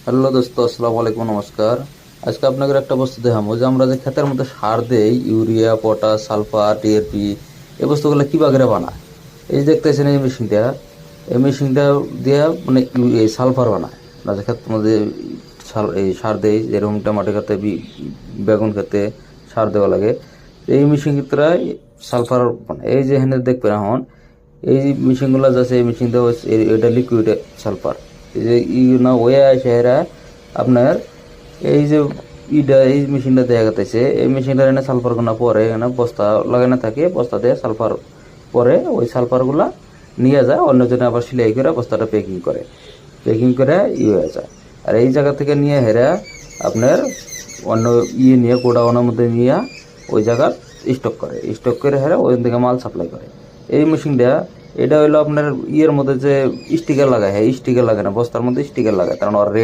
Hello দোস্ত, আসসালামু আলাইকুম, নমস্কার। আজকে আপনাকে একটা বস্তু দেখাবো যে আমরা যে ক্ষেতের মধ্যে সার দেই, ইউরিয়া, পটাশ, সালফার, টিএপি, এই বস্তুগুলো কি বাগেরে বানায়। এই যে দেখতেছেন এই মেশিনটা, এই মেশিনটা দিয়ে মানে এই সালফার বানায়। আমরা যে ক্ষেতের মধ্যে এই সার দেই, যেরকম টমাটো খেতে, বেগুন খেতে সার দেওয়া লাগে, এই মেশিন ক্ষেত্রে সালফার বানায়। এই যে এখানে দেখবেন এখন এই যে মেশিনগুলো যাচ্ছে, এই মেশিনটা এটা লিকুইড সালফার। এই যে না ওয়ে আসে এরা আপনার এই যে এই মেশিনটা দেখা যাচ্ছে, এই মেশিনটা এনে সালফার গুলা পরে এখানে বস্তা লাগানো থাকে, বস্তা দিয়ে সালফার পরে ওই সালফার গুলা নিয়ে যায় অন্যজনে, আবার সিলাই করে বস্তাটা প্যাকিং করে হয়ে যায়। আর এই জায়গা থেকে নিয়ে হেরা আপনার অন্য নিয়ে গোডাউনের মধ্যে নিয়ে ওই জায়গার স্টক করে হেরা ওই থেকে মাল সাপ্লাই করে। এই মেশিনটা এটা হলো আপনার মধ্যে যে স্টিকার লাগায়, হ্যাঁ স্টিকার লাগে না, বস্তার মধ্যে স্টিকার লাগায়, কারণ ওর